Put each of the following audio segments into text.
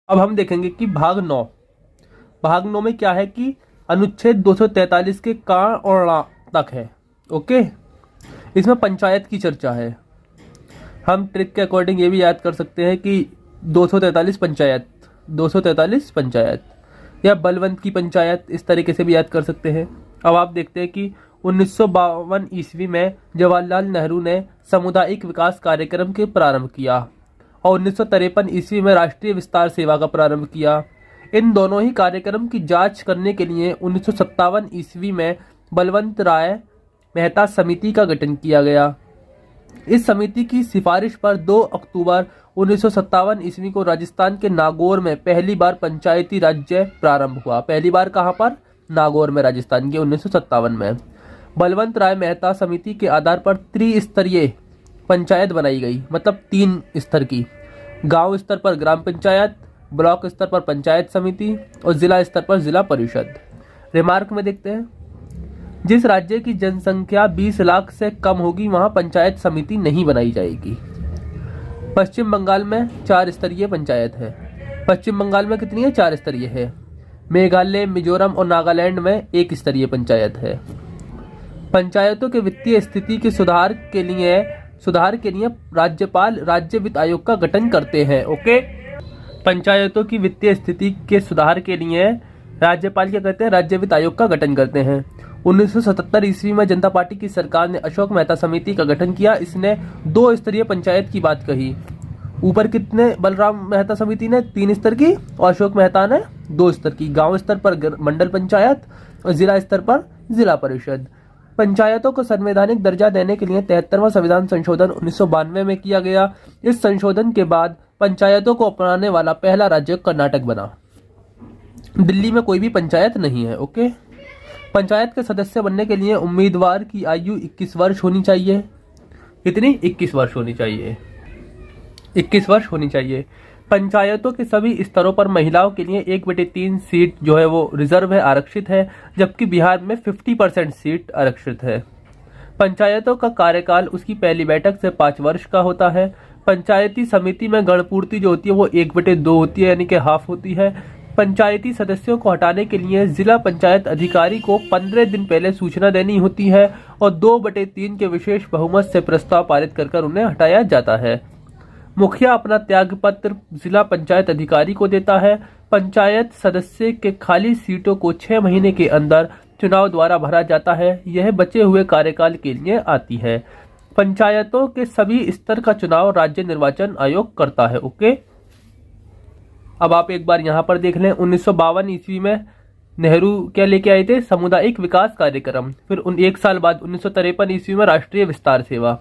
अब हम देखेंगे कि भाग 9 में क्या है कि अनुच्छेद 243 के का और ला तक है। ओके, इसमें पंचायत की चर्चा है। हम ट्रिक के अकॉर्डिंग ये भी याद कर सकते हैं कि 243 पंचायत या बलवंत की पंचायत, इस तरीके से भी याद कर सकते हैं। अब आप देखते हैं कि 1952 ईस्वी में जवाहरलाल नेहरू ने सामुदायिक विकास कार्यक्रम के प्रारंभ किया और 1953 ईस्वी में राष्ट्रीय विस्तार सेवा का प्रारंभ किया। इन दोनों ही कार्यक्रम की जांच करने के लिए 1957 ईस्वी में बलवंत राय मेहता समिति का गठन किया गया। इस समिति की सिफारिश पर 2 अक्टूबर 1957 ईस्वी को राजस्थान के नागौर में पहली बार पंचायती राज्य प्रारंभ हुआ। पहली बार कहां पर? नागौर में, राजस्थान के 1957 में। बलवंत राय मेहता समिति के आधार पर त्रिस्तरीय पंचायत बनाई गई, मतलब 3 स्तर की। गांव स्तर पर ग्राम पंचायत, ब्लॉक स्तर पर पंचायत समिति और जिला स्तर पर जिला परिषद। रिमार्क में देखते हैं, जिस राज्य की जनसंख्या 20 लाख से कम होगी वहां पंचायत समिति नहीं बनाई जाएगी। पश्चिम बंगाल में 4 स्तरीय पंचायत है। पश्चिम बंगाल में कितनी है? 4 स्तरीय है। मेघालय, मिजोरम और नागालैंड में 1 स्तरीय पंचायत है। पंचायतों के वित्तीय स्थिति के सुधार के लिए राज्यपाल राज्य वित्त आयोग का गठन करते हैं। ओके, पंचायतों की वित्तीय स्थिति के सुधार के लिए राज्यपाल क्या करते हैं? राज्य वित्त आयोग का गठन करते हैं। 1977 ईस्वी में जनता पार्टी की सरकार ने अशोक मेहता समिति का गठन किया। इसने 2 स्तरीय पंचायत की बात कही। ऊपर कितने? बलराम मेहता समिति ने 3 स्तर की और अशोक मेहता ने 2 स्तर की। गांव स्तर पर मंडल पंचायत और जिला स्तर पर जिला परिषद। पंचायतों को संवैधानिक दर्जा देने के लिए 73वां संविधान संशोधन 1992 में किया गया। इस संशोधन के बाद पंचायतों को अपनाने वाला पहला राज्य कर्नाटक बना। दिल्ली में कोई भी पंचायत नहीं है। ओके, पंचायत के सदस्य बनने के लिए उम्मीदवार की आयु 21 वर्ष होनी चाहिए। कितनी? 21 वर्ष होनी चाहिए। 21 वर्ष होनी चाहिए। पंचायतों के सभी स्तरों पर महिलाओं के लिए 1/3 सीट जो है वो रिजर्व है, आरक्षित है, जबकि बिहार में 50% सीट आरक्षित है। पंचायतों का कार्यकाल उसकी पहली बैठक से 5 वर्ष का होता है। पंचायती समिति में गणपूर्ति जो होती है वो 1/2 होती है, यानी कि हाफ होती है। पंचायती सदस्यों को हटाने के लिए जिला पंचायत अधिकारी को 15 दिन पहले सूचना देनी होती है और 2/3 के विशेष बहुमत से प्रस्ताव पारित कर उन्हें हटाया जाता है। मुखिया अपना त्यागपत्र जिला पंचायत अधिकारी को देता है। पंचायत सदस्य के खाली सीटों को 6 महीने के अंदर चुनाव द्वारा भरा जाता है। यह बचे हुए कार्यकाल के लिए आती है। पंचायतों के सभी स्तर का चुनाव राज्य निर्वाचन आयोग करता है। ओके, अब आप एक बार यहाँ पर देख लें, 1952 ईस्वी में नेहरू क्या लेके आए थे? सामुदायिक विकास कार्यक्रम। फिर 1 साल बाद 1953 ईस्वी में राष्ट्रीय विस्तार सेवा।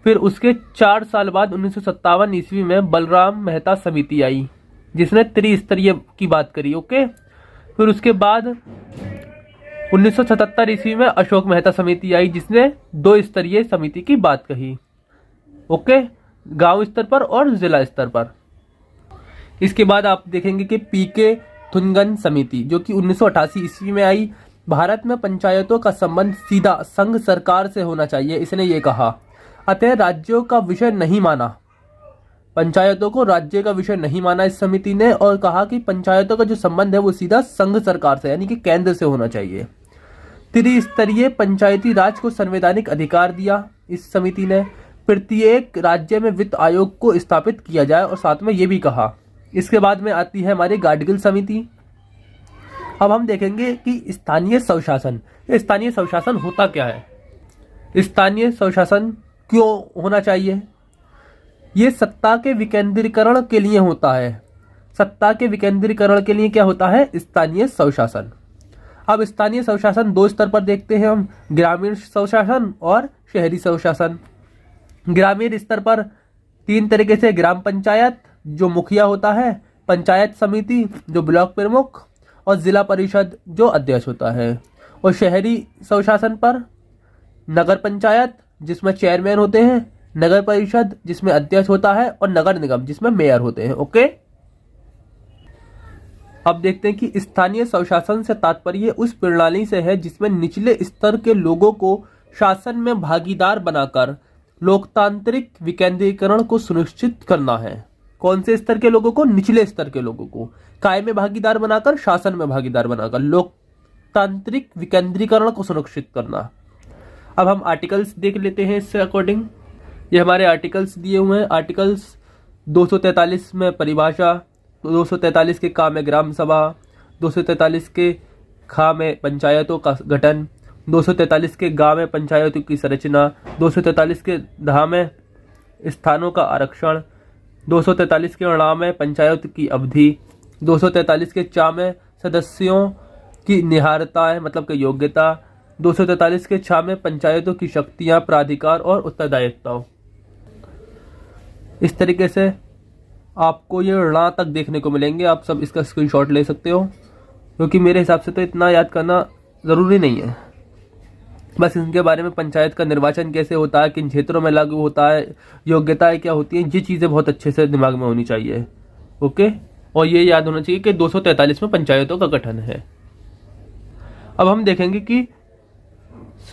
फिर उसके 4 साल बाद 1957 ईस्वी में बलराम मेहता समिति आई जिसने त्रिस्तरीय की बात करी। ओके, फिर उसके बाद 1977 ईस्वी में अशोक मेहता समिति आई जिसने 2 स्तरीय समिति की बात कही। ओके, गांव स्तर पर और जिला स्तर पर। इसके बाद आप देखेंगे कि पीके थुनगन समिति जो कि 1988 ईस्वी में आई। भारत में पंचायतों का संबंध सीधा संघ सरकार से होना चाहिए, इसने ये कहा। अतः राज्यों का विषय नहीं माना, पंचायतों को राज्य का विषय नहीं माना इस समिति ने, और कहा कि पंचायतों का जो संबंध है वो सीधा संघ सरकार से यानी कि केंद्र से होना चाहिए। त्रिस्तरीय पंचायती राज को संवैधानिक अधिकार दिया इस समिति ने। प्रत्येक राज्य में वित्त आयोग को स्थापित किया जाए और साथ में ये भी कहा। इसके बाद में आती है हमारी गाडगिल समिति। अब हम देखेंगे कि स्थानीय स्वशासन। स्थानीय स्वशासन होता क्या है? स्थानीय स्वशासन क्यों होना चाहिए? ये सत्ता के विकेंद्रीकरण के लिए होता है। सत्ता के विकेंद्रीकरण के लिए क्या होता है? स्थानीय स्वशासन। अब स्थानीय स्वशासन 2 स्तर पर देखते हैं हम, ग्रामीण स्वशासन और शहरी स्वशासन। ग्रामीण स्तर पर 3 तरीके से, ग्राम पंचायत जो मुखिया होता है, पंचायत समिति जो ब्लॉक प्रमुख, और जिला परिषद जो अध्यक्ष होता है। और शहरी स्वशासन पर नगर पंचायत जिसमें चेयरमैन होते हैं, नगर परिषद जिसमें अध्यक्ष होता है, और नगर निगम जिसमें मेयर होते हैं। ओके, अब देखते हैं कि स्थानीय स्वशासन से तात्पर्य उस प्रणाली से है जिसमें निचले स्तर के लोगों को शासन में भागीदार बनाकर लोकतांत्रिक विकेंद्रीकरण को सुनिश्चित करना है। कौन से स्तर के लोगों को? निचले स्तर के लोगों को काय में भागीदार बनाकर, शासन में भागीदार बनाकर लोकतांत्रिक विकेंद्रीकरण को सुनिश्चित करना। अब हम आर्टिकल्स देख लेते हैं इससे अकॉर्डिंग। ये हमारे आर्टिकल्स दिए हुए हैं। आर्टिकल्स 243 में परिभाषा, 243 के का में ग्राम सभा, 243 के खा में पंचायतों का गठन, 243 के गा में पंचायतों की संरचना, 243 के धा में स्थानों का आरक्षण, 243 के णा में पंचायत की अवधि, 243 के चा में सदस्यों की निहारता मतलब कि योग्यता, 243 के छा में पंचायतों की शक्तियां, प्राधिकार और उत्तरदायित्व। इस तरीके से आपको ये णा तक देखने को मिलेंगे। आप सब इसका स्क्रीनशॉट ले सकते हो, क्योंकि मेरे हिसाब से तो इतना याद करना ज़रूरी नहीं है। बस इनके बारे में, पंचायत का निर्वाचन कैसे होता है, किन क्षेत्रों में लागू होता है, योग्यताएं क्या होती हैं, ये चीज़ें बहुत अच्छे से दिमाग में होनी चाहिए। ओके, और ये याद होना चाहिए कि 243 में पंचायतों का गठन है। अब हम देखेंगे कि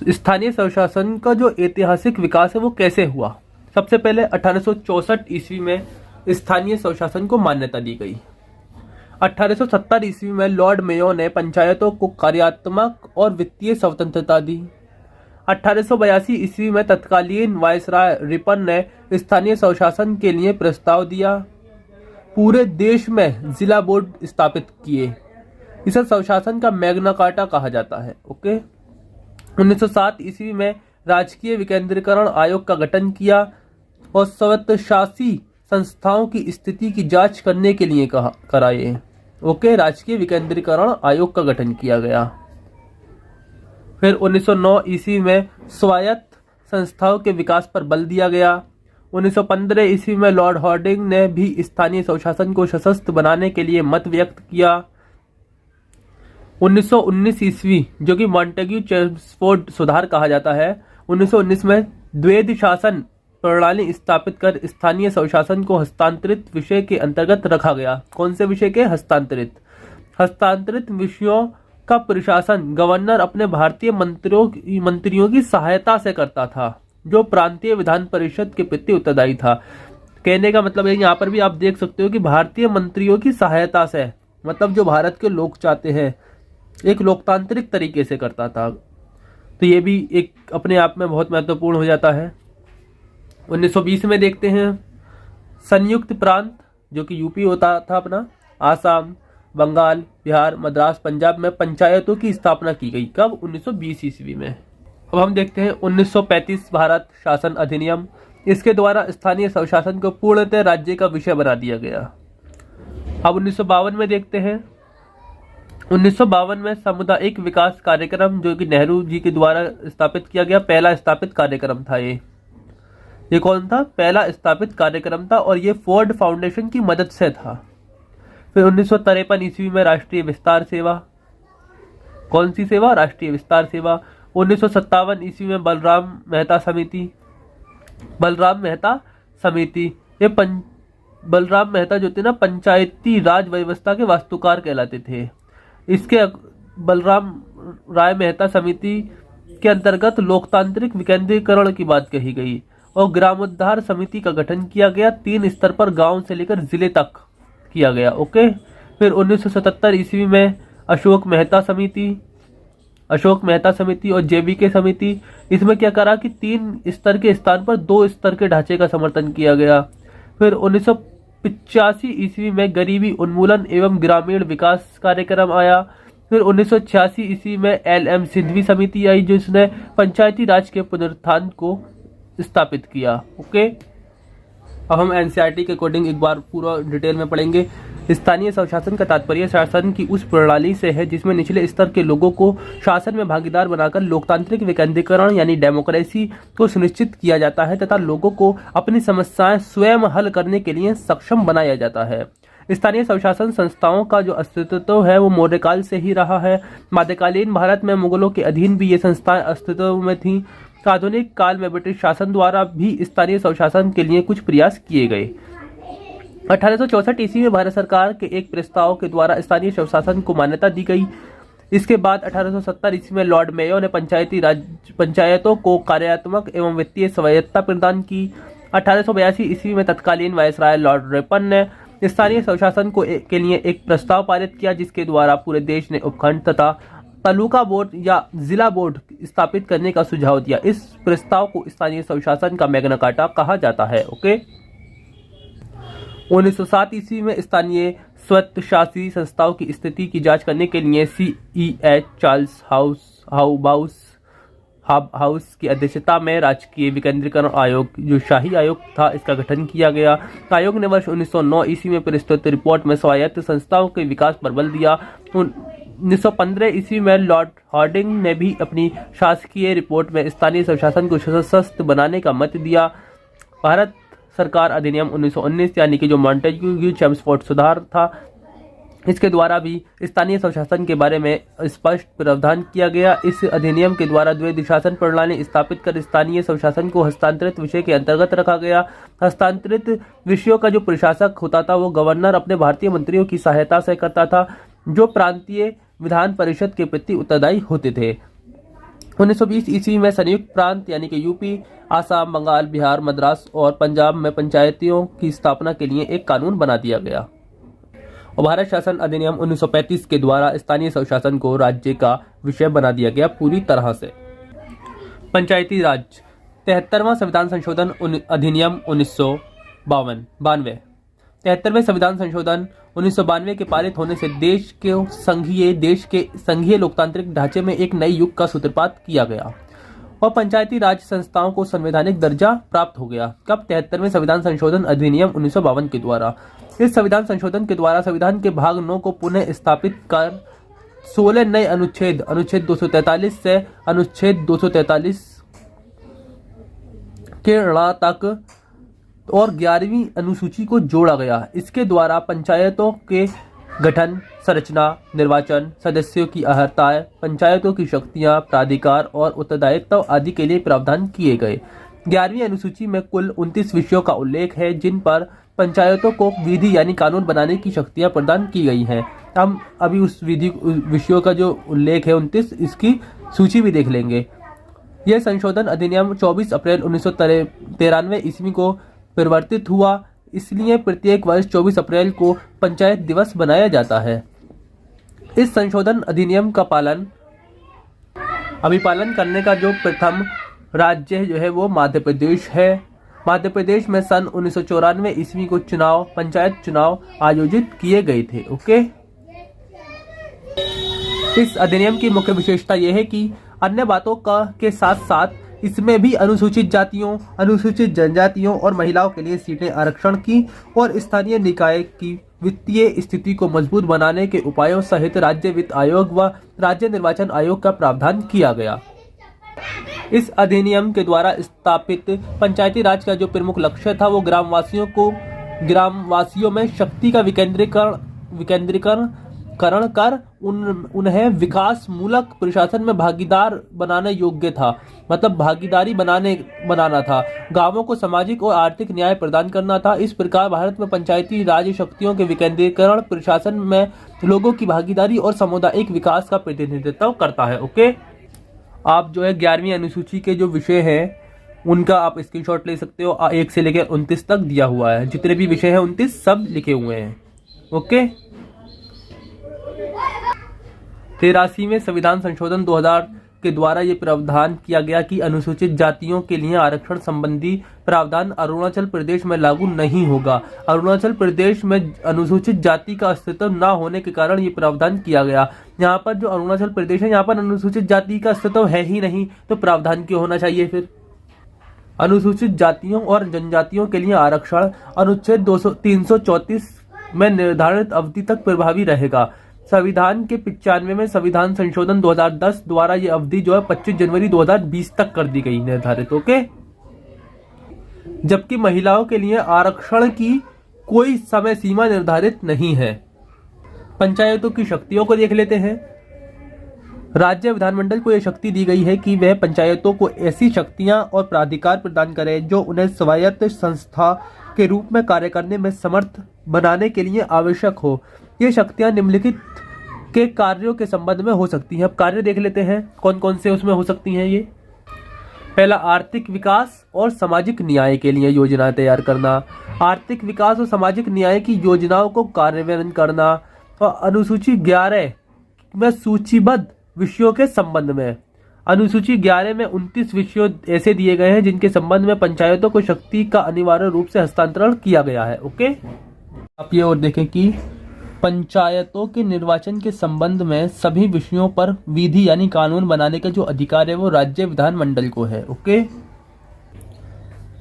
स्थानीय स्वशासन का जो ऐतिहासिक विकास है वो कैसे हुआ। सबसे पहले 1864 ईस्वी में स्थानीय स्वशासन को मान्यता दी गई। 1870 ईस्वी में लॉर्ड मेयो ने पंचायतों को कार्यात्मक और वित्तीय स्वतंत्रता दी। 1882 ईस्वी में तत्कालीन वायसराय रिपन ने स्थानीय स्वशासन के लिए प्रस्ताव दिया। पूरे देश में जिला बोर्ड स्थापित किए। इसे स्वशासन का मैग्ना कार्टा कहा जाता है। ओके, 1907 ईस्वी में राजकीय विकेंद्रीकरण आयोग का गठन किया और स्वतशासी संस्थाओं की स्थिति की जांच करने के लिए कराए। ओके, राजकीय विकेंद्रीकरण आयोग का गठन किया गया। फिर 1909 ईस्वी में स्वायत्त संस्थाओं के विकास पर बल दिया गया। 1915 ईस्वी में लॉर्ड हार्डिंग ने भी स्थानीय स्वशासन को सशक्त बनाने के लिए मत व्यक्त किया। 1919 ईस्वी, जो कि मॉन्टेग्यू चेम्सफोर्ड सुधार कहा जाता है, 1919 में द्वैध शासन प्रणाली स्थापित कर स्थानीय स्वशासन को हस्तांतरित विषय के अंतर्गत रखा गया। कौन से विषय के? हस्तांतरित विषयों का प्रशासन गवर्नर अपने भारतीय मंत्रियों की सहायता से करता था, जो प्रांतीय विधान परिषद के प्रति उत्तरदायी था। कहने का मतलब है, यहाँ पर भी आप देख सकते हो कि भारतीय मंत्रियों की सहायता से, मतलब जो भारत के लोग चाहते हैं, एक लोकतांत्रिक तरीके से करता था। तो ये भी एक अपने आप में बहुत महत्वपूर्ण हो जाता है। 1920 में देखते हैं, संयुक्त प्रांत जो कि यूपी होता था अपना, आसाम, बंगाल, बिहार, मद्रास, पंजाब में पंचायतों की स्थापना की गई। कब? 1920 ईस्वी में। अब हम देखते हैं 1935 भारत शासन अधिनियम। इसके द्वारा स्थानीय स्वशासन को पूर्णतः राज्य का विषय बना दिया गया। अब 1952 में देखते हैं, 1952 में सामुदायिक विकास कार्यक्रम जो कि नेहरू जी के द्वारा स्थापित किया गया, पहला स्थापित कार्यक्रम था। ये कौन था? पहला स्थापित कार्यक्रम था और ये फोर्ड फाउंडेशन की मदद से था। फिर 1953 ईस्वी में राष्ट्रीय विस्तार सेवा। कौन सी सेवा? राष्ट्रीय विस्तार सेवा। 1957 ईस्वी में बलराम मेहता समिति। ये बलराम मेहता जो थे ना, पंचायती राज व्यवस्था के वास्तुकार कहलाते थे। इसके बलराम राय मेहता समिति के अंतर्गत लोकतांत्रिक विकेंद्रीकरण की बात कही गई और ग्रामोद्धार समिति का गठन किया गया। 3 स्तर पर गांव से लेकर जिले तक किया गया। ओके, फिर 1977 ईस्वी में अशोक मेहता समिति और जेबीके समिति। इसमें क्या करा कि 3 स्तर के स्थान पर 2 स्तर के ढांचे का समर्थन किया गया। फिर 1985 ईस्वी में गरीबी उन्मूलन एवं ग्रामीण विकास कार्यक्रम आया। फिर 1986 ईस्वी में LM सिद्धवी समिति आई, जिसने पंचायती राज के पुनरुत्थान को स्थापित किया। ओके, अब हम NCERT के अकॉर्डिंग एक बार पूरा डिटेल में पढ़ेंगे। स्थानीय स्वशासन का तात्पर्य शासन की उस प्रणाली से है जिसमें निचले स्तर के लोगों को शासन में भागीदार बनाकर लोकतांत्रिक विकेंद्रीकरण यानी डेमोक्रेसी को सुनिश्चित किया जाता है तथा लोगों को अपनी समस्याएं स्वयं हल करने के लिए सक्षम बनाया जाता है। स्थानीय स्वशासन संस्थाओं का जो अस्तित्व है वो मौर्यकाल से ही रहा है। मध्यकालीन भारत में मुगलों के अधीन भी ये संस्थाएं अस्तित्व में थीं। आधुनिक काल में ब्रिटिश शासन द्वारा भी स्थानीय स्वशासन के लिए कुछ प्रयास किए गए। 1864 ईस्वी में भारत सरकार के एक प्रस्ताव के द्वारा स्थानीय स्वशासन को मान्यता दी गई। इसके बाद 1870 ईस्वी में लॉर्ड मेयो ने पंचायतों को कार्यात्मक एवं वित्तीय स्वायत्तता प्रदान की। 1882 ईस्वी में तत्कालीन वायसराय लॉर्ड रिपन ने स्थानीय स्वशासन के लिए एक प्रस्ताव पारित किया, जिसके द्वारा पूरे देश ने उपखंड तथा तालुका बोर्ड या जिला बोर्ड स्थापित करने का सुझाव दिया। इस प्रस्ताव को स्थानीय स्वशासन का मैग्ना कार्टा कहा जाता है। ओके। 1907 ईस्वी में स्थानीय स्वत्शासी संस्थाओं की स्थिति की जांच करने के लिए CEH चार्ल्स हाउस की अध्यक्षता में राजकीय विकेंद्रीकरण आयोग, जो शाही आयोग था, इसका गठन किया गया। आयोग ने वर्ष 1909 ईस्वी में प्रस्तुत रिपोर्ट में स्वायत्त संस्थाओं के विकास पर बल दिया। 1915 ईस्वी में लॉर्ड हार्डिंग ने भी अपनी शासकीय रिपोर्ट में स्थानीय स्वशासन को सशक्त बनाने का मत दिया। भारत सरकार अधिनियम 1919 यानी कि जो मॉन्टेग्यू चेम्सफोर्ड सुधार था, इसके द्वारा भी स्थानीय स्वशासन के बारे में स्पष्ट प्रावधान किया गया। इस अधिनियम के द्वारा द्वैध शासन प्रणाली स्थापित कर स्थानीय स्वशासन को हस्तांतरित विषय के अंतर्गत रखा गया। हस्तांतरित विषयों का जो प्रशासक होता था वो गवर्नर अपने भारतीय मंत्रियों की सहायता से करता था, जो प्रांतीय विधान परिषद के प्रति उत्तरदायी होते थे। 1920 ईस्वी में संयुक्त प्रांत यानी कि यूपी, आसाम, बंगाल, बिहार, मद्रास और पंजाब में पंचायतियों की स्थापना के लिए एक कानून बना दिया गया। और भारत शासन अधिनियम 1935 के द्वारा स्थानीय स्वशासन को राज्य का विषय बना दिया गया पूरी तरह से। पंचायती राज 73वां संविधान संशोधन अधिनियम 1992। 73वें संविधान संशोधन 1992 के पारित होने से देश के संघीय लोकतांत्रिक ढांचे में एक नए युग का सूत्रपात किया गया और पंचायती राज संस्थाओं को संवैधानिक दर्जा प्राप्त हो गया। कब? 73वें संविधान संशोधन अधिनियम 1952 के द्वारा। इस संविधान संशोधन के द्वारा संविधान के भाग 9 को पुनः स्थापित कर 16 नए अनुच्छेद 243 से अनुच्छेद 243 के ऋणा तक और 11वीं अनुसूची को जोड़ा गया। इसके द्वारा पंचायतों के गठन, संरचना, निर्वाचन, सदस्यों की अर्हताएं, पंचायतों की शक्तियां, प्राधिकार और उत्तरदायित्व आदि के लिए प्रावधान किए गए। 11वीं अनुसूची में कुल 29 विषयों का उल्लेख है, जिन पर पंचायतों को विधि यानी कानून बनाने की शक्तियां प्रदान की गई हैं। हम अभी उस विषयों का जो उल्लेख है 29, इसकी सूची भी देख लेंगे। यह संशोधन अधिनियम 24 अप्रैल 1993 ईस्वी को परिवर्तित हुआ, इसलिए प्रत्येक वर्ष 24 अप्रैल को पंचायत दिवस मनाया जाता है। इस संशोधन अधिनियम का पालन करने का जो प्रथम राज्य जो है वो मध्य प्रदेश है। मध्य प्रदेश में सन 1994 ईस्वी को पंचायत चुनाव आयोजित किए गए थे। ओके। इस अधिनियम की मुख्य विशेषता यह है कि अन्य बातों के साथ साथ इसमें भी अनुसूचित जातियों, अनुसूचित जनजातियों और महिलाओं के लिए सीटें आरक्षण की और स्थानीय निकाय की वित्तीय स्थिति को मजबूत बनाने के उपायों सहित राज्य वित्त आयोग व राज्य निर्वाचन आयोग का प्रावधान किया गया। इस अधिनियम के द्वारा स्थापित पंचायती राज का जो प्रमुख लक्ष्य था वो ग्रामवासियों में शक्ति का विकेंद्रीकरण कर उन्हें विकास मूलक प्रशासन में भागीदार बनाने योग्य था, मतलब भागीदारी बनाना था। गांवों को सामाजिक और आर्थिक न्याय प्रदान करना था। इस प्रकार भारत में पंचायती राज शक्तियों के विकेंद्रीकरण प्रशासन में लोगों की भागीदारी और सामुदायिक विकास का प्रतिनिधित्व करता है। ओके। आप जो है 11वीं अनुसूची के जो विषय हैं उनका आप स्क्रीनशॉट ले सकते हो। 1 से लेकर 29 तक दिया हुआ है, जितने भी विषय हैं 29 सब लिखे हुए हैं। ओके। 83वें संविधान संशोधन 2000 के द्वारा ये प्रावधान किया गया कि अनुसूचित जातियों के लिए आरक्षण संबंधी प्रावधान अरुणाचल प्रदेश में लागू नहीं होगा। अरुणाचल प्रदेश में अनुसूचित जाति का अस्तित्व न होने के कारण ये प्रावधान किया गया। यहाँ पर जो अरुणाचल प्रदेश है यहाँ पर अनुसूचित जाति का अस्तित्व है ही नहीं, तो प्रावधान क्यों होना चाहिए फिर? अनुसूचित जातियों और जनजातियों के लिए आरक्षण अनुच्छेद 334 में निर्धारित अवधि तक प्रभावी रहेगा। संविधान के 95 में संविधान संशोधन 2010 द्वारा ये अवधि जो है 25 जनवरी 2020 तक कर दी गई निर्धारित। ओके। जबकि महिलाओं के लिए आरक्षण की कोई समय सीमा निर्धारित नहीं है। पंचायतों की शक्तियों को देख लेते हैं। राज्य विधानमंडल को यह शक्ति दी गई है कि वह पंचायतों को ऐसी शक्तियां और प्राधिकार प्रदान करे जो उन्हें स्वायत्त संस्था के रूप में कार्य करने में समर्थ बनाने के लिए आवश्यक हो। ये शक्तियां निम्नलिखित के कार्यों के संबंध में हो सकती हैं। अब कार्य देख लेते हैं कौन कौन से उसमें हो सकती हैं। ये पहला, आर्थिक विकास और सामाजिक न्याय के लिए योजना तैयार करना। आर्थिक विकास और सामाजिक न्याय की योजनाओं को कार्यान्वयन करना। और अनुसूची 11 में सूचीबद्ध विषयों के संबंध में, अनुसूची 11 में 29 विषयों ऐसे दिए गए हैं जिनके संबंध में पंचायतों को शक्ति का अनिवार्य रूप से हस्तांतरण किया गया है। ओके, आप ये और देखें कि पंचायतों के निर्वाचन के संबंध में सभी विषयों पर विधि यानी कानून बनाने का जो अधिकार है वो राज्य विधानमंडल को है। ओके,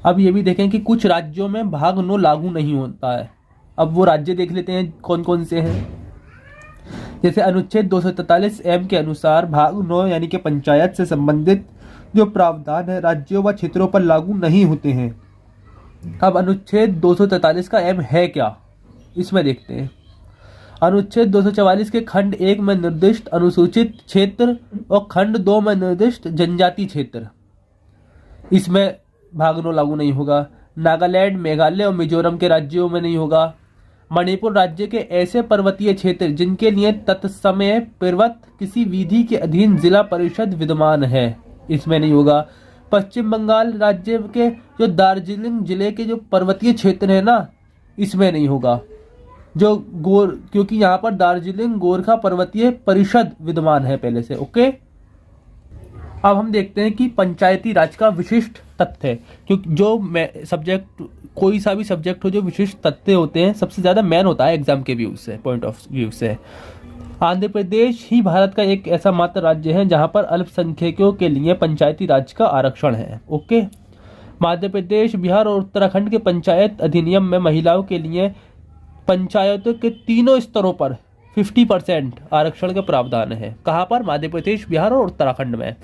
अब ये भी देखें कि कुछ राज्यों में भाग 9 लागू नहीं होता है। अब वो राज्य देख लेते हैं कौन कौन से हैं। जैसे अनुच्छेद 243 के अनुसार भाग 9 यानी कि पंचायत से संबंधित जो प्रावधान है राज्यों व क्षेत्रों पर लागू नहीं होते हैं। अब अनुच्छेद 243 का एम है क्या, इसमें देखते हैं। अनुच्छेद 244 के खंड 1 में निर्दिष्ट अनुसूचित क्षेत्र और खंड 2 में निर्दिष्ट जनजाति क्षेत्र, इसमें भाग 9 लागू नहीं होगा। नागालैंड, मेघालय और मिजोरम के राज्यों में नहीं होगा। मणिपुर राज्य के ऐसे पर्वतीय क्षेत्र जिनके लिए तत्समय पूर्वत किसी विधि के अधीन जिला परिषद विद्यमान है, इसमें नहीं होगा। पश्चिम बंगाल राज्य के जो दार्जिलिंग जिले के जो पर्वतीय क्षेत्र है ना, इसमें नहीं होगा। जो क्योंकि यहाँ पर दार्जिलिंग गोरखा पर्वतीय परिषद विद्यमान है पहले से। ओके, अब हम देखते हैं कि पंचायती राज का विशिष्ट तथ्य है, क्योंकि जो सब्जेक्ट कोई सा भी सब्जेक्ट हो जो विशिष्ट तथ्य होते हैं सबसे ज्यादा मैन होता है एग्जाम के व्यू से, पॉइंट ऑफ व्यू से। आंध्र प्रदेश ही भारत का एक ऐसा मात्र राज्य है जहां पर अल्पसंख्यकों के लिए पंचायती राज का आरक्षण है। ओके, मध्य प्रदेश, बिहार और उत्तराखंड के पंचायत अधिनियम में महिलाओं के लिए पंचायतों के तीनों स्तरों पर 50% आरक्षण का प्रावधान है। कहां पर? मध्य प्रदेश, बिहार और उत्तराखंड में।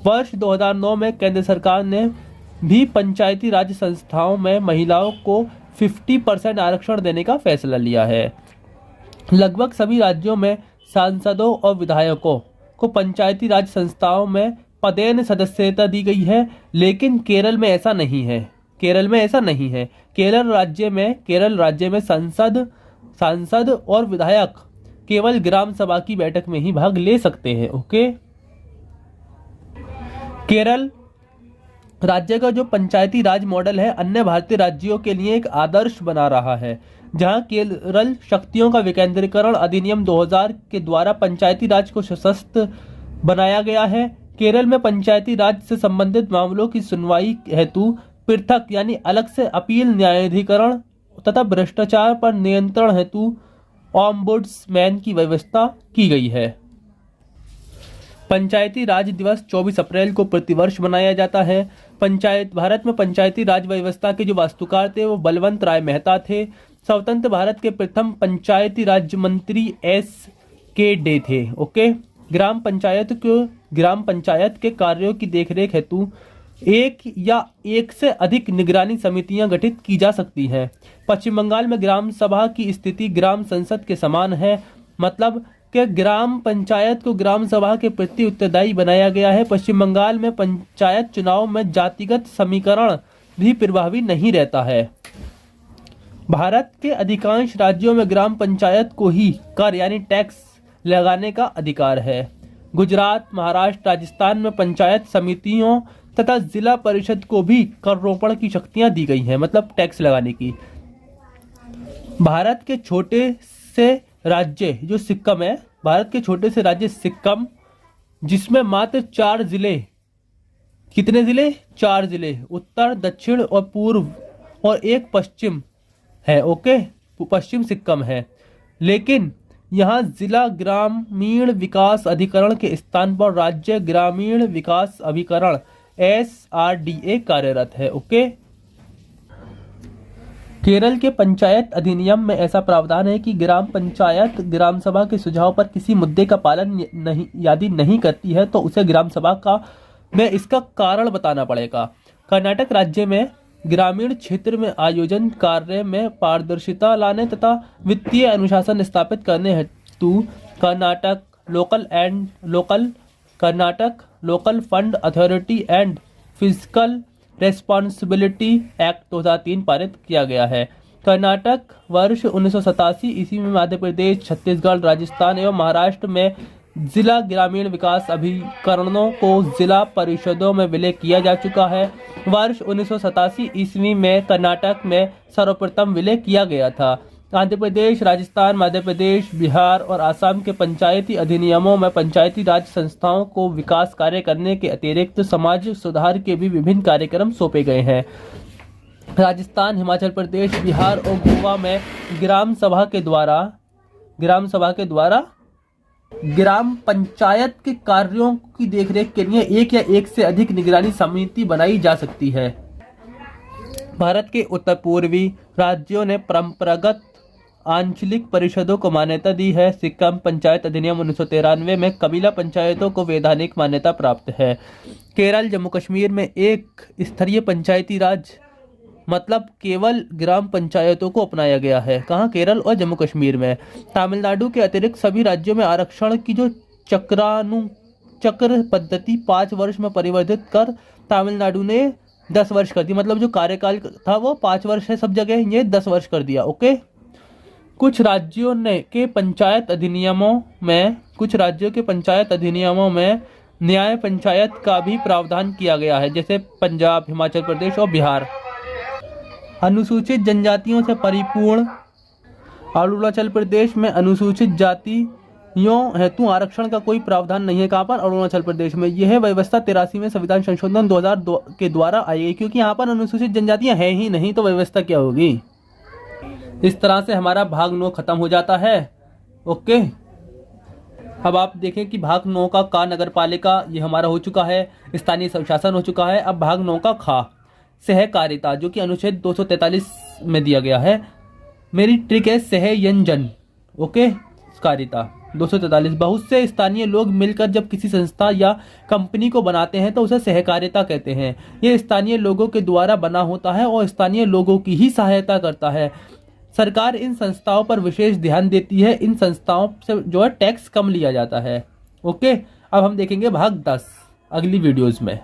वर्ष 2009 में केंद्र सरकार ने भी पंचायती राज संस्थाओं में महिलाओं को 50% आरक्षण देने का फैसला लिया है। लगभग सभी राज्यों में सांसदों और विधायकों को पंचायती राज संस्थाओं में पदेन सदस्यता दी गई है, लेकिन केरल में ऐसा नहीं है। केरल राज्य में सांसद और विधायक केवल ग्राम सभा की बैठक में ही भाग ले सकते हैं। ओके, केरल राज्य का जो पंचायती राज मॉडल है अन्य भारतीय राज्यों के लिए एक आदर्श बना रहा है, जहां केरल शक्तियों का विकेंद्रीकरण अधिनियम 2000 के द्वारा पंचायती राज को सशक्त बनाया गया है। केरल में पंचायती राज से संबंधित मामलों की सुनवाई हेतु पृथक यानी अलग से अपील न्यायाधिकरण तथा भ्रष्टाचार पर नियंत्रण हेतु ओम्बुड्समैन की व्यवस्था की गई है। पंचायती राज दिवस 24 अप्रैल को प्रतिवर्ष मनाया जाता है। भारत में पंचायती राज व्यवस्था के जो वास्तुकार थे वो बलवंत राय मेहता थे। स्वतंत्र भारत के प्रथम पंचायती राज मंत्री S.K. डे थे। ओके, ग्राम पंचायत के कार्यों की देखरेख हेतु एक या एक से अधिक निगरानी समितियां गठित की जा सकती हैं। पश्चिम बंगाल में ग्राम सभा की स्थिति ग्राम संसद के समान है, मतलब कि ग्राम पंचायत को ग्राम सभा के प्रति उत्तरदायी बनाया गया है। पश्चिम बंगाल में पंचायत चुनाव में जातिगत समीकरण भी प्रभावी नहीं रहता है। भारत के अधिकांश राज्यों में ग्राम पंचायत को ही कर यानी टैक्स लगाने का अधिकार है। गुजरात, महाराष्ट्र, राजस्थान में पंचायत समितियों तथा जिला परिषद को भी कर रोपण की शक्तियां दी गई हैं, मतलब टैक्स लगाने की। भारत के छोटे से राज्य जो सिक्किम है, जिसमें मात्र 4 जिले, कितने जिले? 4 जिले, उत्तर, दक्षिण और पूर्व और एक पश्चिम है। ओके, पश्चिम सिक्किम है, लेकिन यहाँ जिला ग्रामीण विकास अधिकरण के स्थान पर राज्य ग्रामीण विकास अभिकरण SRDA कार्यरत है। ओके, केरल के पंचायत अधिनियम में ऐसा प्रावधान है कि ग्राम पंचायत ग्राम सभा के सुझाव पर किसी मुद्दे का पालन यदि नहीं करती है तो उसे ग्राम सभा में इसका कारण बताना पड़ेगा। कर्नाटक राज्य में ग्रामीण क्षेत्र में आयोजन कार्य में पारदर्शिता लाने तथा वित्तीय अनुशासन स्थापित करने हेतु Karnataka local fund authority and physical responsibility act 2003 पारित किया गया है। कर्नाटक वर्ष 1987 ईस्वी में मध्य प्रदेश, छत्तीसगढ़, राजस्थान एवं महाराष्ट्र में जिला ग्रामीण विकास अभिकरणों को जिला परिषदों में विलय किया जा चुका है। वर्ष 1987 ईस्वी में कर्नाटक में सर्वप्रथम विलय किया गया था। आंध्र प्रदेश, राजस्थान, मध्य प्रदेश, बिहार और असम के पंचायती अधिनियमों में पंचायती राज संस्थाओं को विकास कार्य करने के अतिरिक्त समाज सुधार के भी विभिन्न कार्यक्रम सौंपे गए हैं। राजस्थान, हिमाचल प्रदेश, बिहार और गोवा में ग्राम पंचायत के कार्यों की देखरेख के लिए एक या एक से अधिक निगरानी समिति बनाई जा सकती है। भारत के उत्तर पूर्वी राज्यों ने परंपरागत आंचलिक परिषदों को मान्यता दी है। सिक्किम पंचायत अधिनियम 1993 में कबीला पंचायतों को वैधानिक मान्यता प्राप्त है। केरल, जम्मू कश्मीर में एक स्तरीय पंचायती राज मतलब केवल ग्राम पंचायतों को अपनाया गया है। कहाँ? केरल और जम्मू कश्मीर में। तमिलनाडु के अतिरिक्त सभी राज्यों में आरक्षण की जो चक्र पद्धति 5 वर्ष में परिवर्तित कर तमिलनाडु ने 10 वर्ष कर दी। मतलब जो कार्यकाल था वो 5 वर्ष है सब जगह, ये 10 वर्ष कर दिया। ओके। कुछ राज्यों के पंचायत अधिनियमों में न्याय पंचायत का भी प्रावधान किया गया है, जैसे पंजाब, हिमाचल प्रदेश और बिहार। अनुसूचित जनजातियों से परिपूर्ण अरुणाचल प्रदेश में अनुसूचित जातियों हेतु आरक्षण का कोई प्रावधान नहीं है। कहाँ पर? अरुणाचल प्रदेश में। यह व्यवस्था 83वें संविधान संशोधन 2002 के द्वारा आई है, क्योंकि यहाँ पर अनुसूचित जनजातियाँ हैं ही नहीं, तो व्यवस्था क्या होगी। इस तरह से हमारा भाग 9 खत्म हो जाता है। ओके। अब आप देखें कि भाग 9 का नगर पालिका ये हमारा हो चुका है, स्थानीय स्वशासन हो चुका है। अब भाग 9 का खा सहकारिता, जो कि अनुच्छेद 243 में दिया गया है। मेरी ट्रिक है सहयंजन। ओके। कारिता 243। बहुत से स्थानीय लोग मिलकर जब किसी संस्था या कंपनी को बनाते हैं तो उसे सहकारिता कहते हैं। ये स्थानीय लोगों के द्वारा बना होता है और स्थानीय लोगों की ही सहायता करता है। सरकार इन संस्थाओं पर विशेष ध्यान देती है। इन संस्थाओं से जो है टैक्स कम लिया जाता है। ओके। अब हम देखेंगे भाग 10 अगली वीडियोस में।